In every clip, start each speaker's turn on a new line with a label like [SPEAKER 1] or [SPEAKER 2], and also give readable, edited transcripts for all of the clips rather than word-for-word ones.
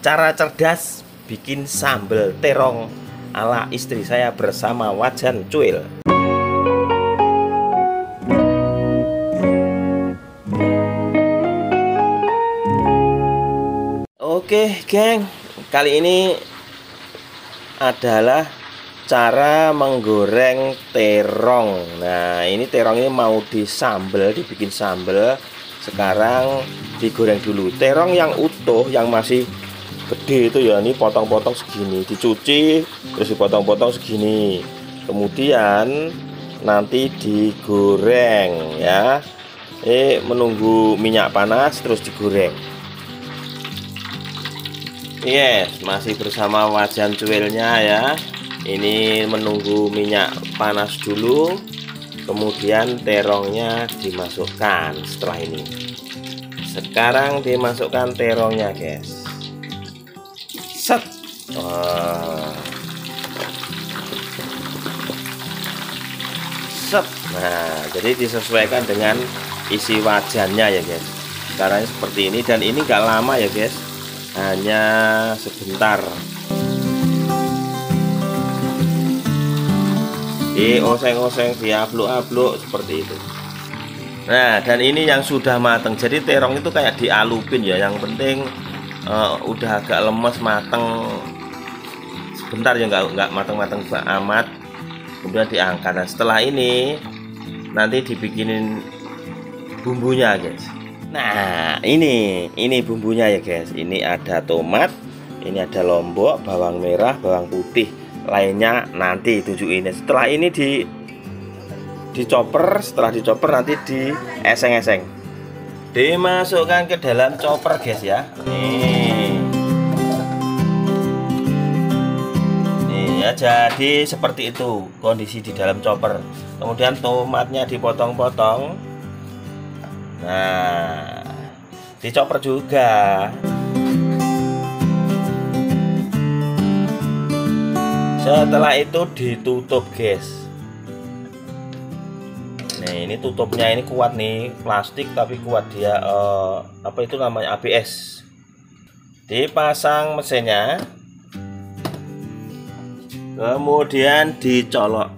[SPEAKER 1] Cara cerdas bikin sambal terong ala istri saya bersama wajan cuil. Oke geng, kali ini adalah cara menggoreng terong. Nah ini terong ini mau disambel, dibikin sambel. Sekarang digoreng dulu. Terong yang utuh, yang masih gede itu ya, ini potong-potong segini, dicuci terus dipotong-potong segini, kemudian nanti digoreng ya. Menunggu minyak panas terus digoreng. Yes, masih bersama wajan cuilnya ya. Ini menunggu minyak panas dulu, kemudian terongnya dimasukkan. Setelah ini sekarang dimasukkan terongnya guys. Set. Set. Nah, jadi disesuaikan dengan isi wajannya ya guys. Sekarang seperti ini, dan ini gak lama ya guys, hanya sebentar. Dioseng-oseng, diabluk-abluk seperti itu. Nah, dan ini yang sudah mateng. Jadi terong itu kayak dialupin ya. Yang penting udah agak lemes, mateng sebentar ya, nggak mateng-mateng amat. Kemudian diangkat. Nah, setelah ini nanti dibikinin bumbunya guys. Nah ini bumbunya ya guys. Ini ada tomat, ini ada lombok, bawang merah, bawang putih. Lainnya nanti tujuin. Setelah ini dicoper. Setelah dicoper nanti dieseng-eseng, dimasukkan ke dalam chopper guys ya. Nih ya, jadi seperti itu kondisi di dalam chopper. Kemudian tomatnya dipotong-potong. Nah, dicoper juga. Setelah itu ditutup guys. Nih, ini tutupnya ini kuat nih, plastik tapi kuat dia. Apa itu namanya, ABS. Dipasang mesinnya, kemudian dicolok.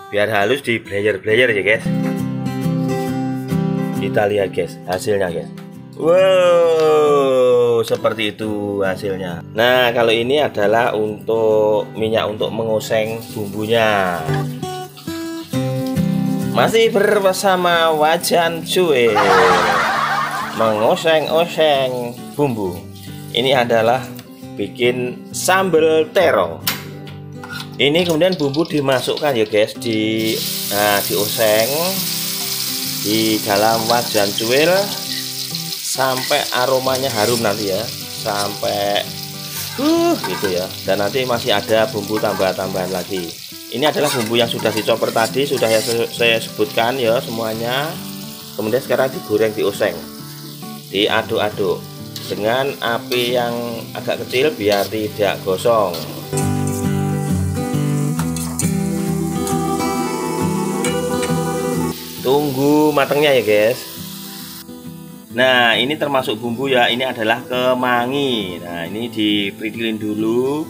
[SPEAKER 1] Biar halus, di blayer ya guys. Kita lihat guys hasilnya guys. Wow, seperti itu hasilnya. Nah kalau ini adalah untuk minyak untuk mengoseng bumbunya. Masih bersama wajan cuil, mengoseng-oseng bumbu. Ini adalah bikin sambal terong. Ini kemudian bumbu dimasukkan ya guys, dioseng di dalam wajan cuil sampai aromanya harum nanti ya, sampai gitu ya. Dan nanti masih ada bumbu tambahan lagi. Ini adalah bumbu yang sudah dicoper tadi, sudah saya sebutkan ya semuanya. Kemudian sekarang digoreng, dioseng, diaduk-aduk dengan api yang agak kecil biar tidak gosong. Tunggu matangnya ya guys. Nah ini termasuk bumbu ya, ini adalah kemangi. Nah ini diperidilin dulu,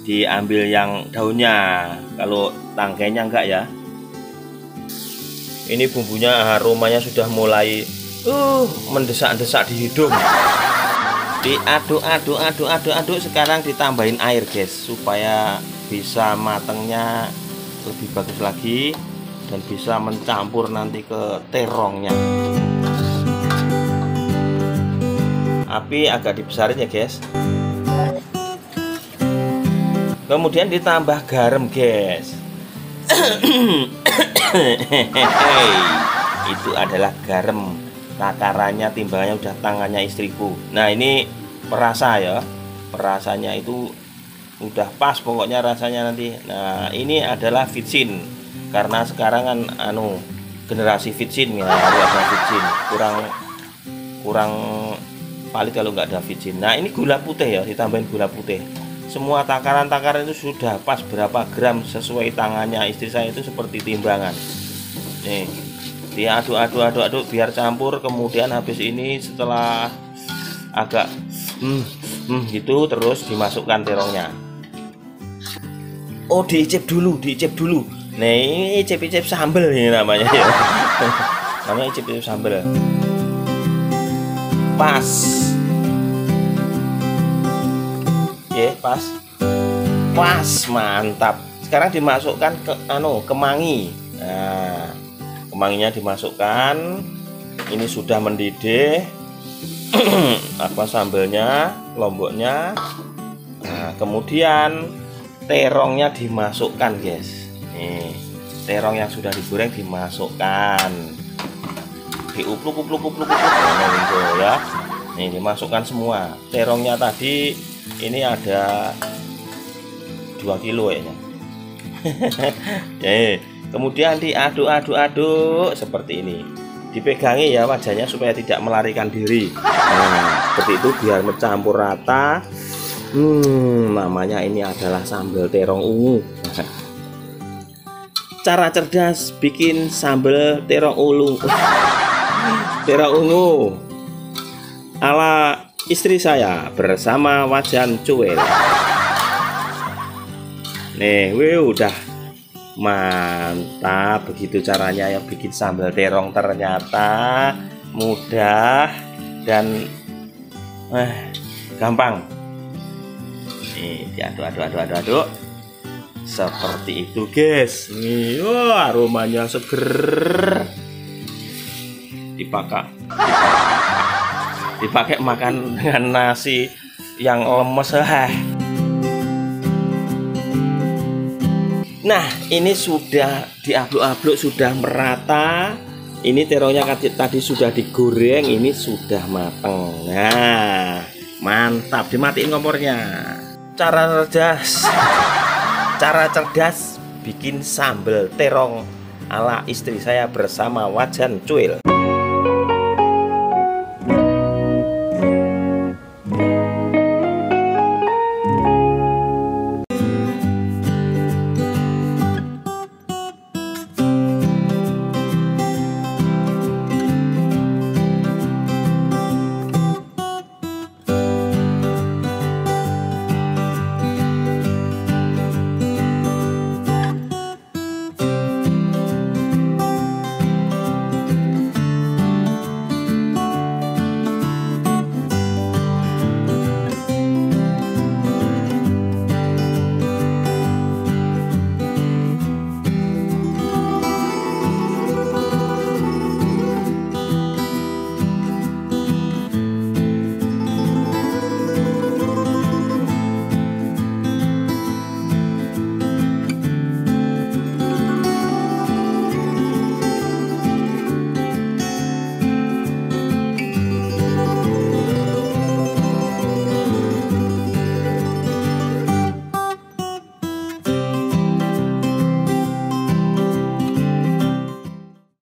[SPEAKER 1] diambil yang daunnya, kalau tangkainya enggak ya. Ini bumbunya aromanya sudah mulai mendesak-desak di hidung. Diaduk-aduk. Sekarang ditambahin air guys, supaya bisa matangnya lebih bagus lagi dan bisa mencampur nanti ke terongnya. Api agak dibesarin ya guys. Kemudian ditambah garam guys. Itu adalah garam, takarannya, timbangannya udah tangannya istriku. Nah ini perasa ya, perasanya itu udah pas pokoknya rasanya nanti. Nah ini adalah vitsin, karena sekarang kan generasi vitsin ya, harus ada vitsin, kurang valid kalau nggak ada vicin. Nah ini gula putih ya, ditambahin gula putih. Semua takaran-takaran itu sudah pas berapa gram sesuai tangannya istri saya itu seperti timbangan. Nih, diaduk biar campur. Kemudian habis ini setelah agak gitu terus dimasukkan terongnya. Oh diicip dulu. Nah ini icip-icip sambel ini namanya ya. Namanya icip-icip sambel. Pas. Pas, mantap. Sekarang dimasukkan ke kemangi. Nah, kemanginya dimasukkan. Ini sudah mendidih. Sambelnya, lomboknya. Nah, kemudian terongnya dimasukkan, guys. Nih, terong yang sudah digoreng dimasukkan. Diupluk ya. Nih, dimasukkan semua. Terongnya tadi ini ada 2 kilo kayaknya. Kemudian diaduk seperti ini. Dipegangi ya wajahnya supaya tidak melarikan diri. Nah, seperti itu biar mencampur rata. Namanya ini adalah sambal terong ungu. Cara cerdas bikin sambal terong ungu ala istri saya bersama wajan cuil. Nih, udah mantap. Begitu caranya ya bikin sambal terong, ternyata mudah dan gampang. Nih, diaduk seperti itu, guys. Nih, aromanya seger. Dipakai makan dengan nasi yang lemes. Nah ini sudah diaduk-aduk, sudah merata. Ini terongnya tadi sudah digoreng, ini sudah mateng. Nah mantap, dimatiin kompornya. Cara cerdas bikin sambal terong ala istri saya bersama wajan cuil.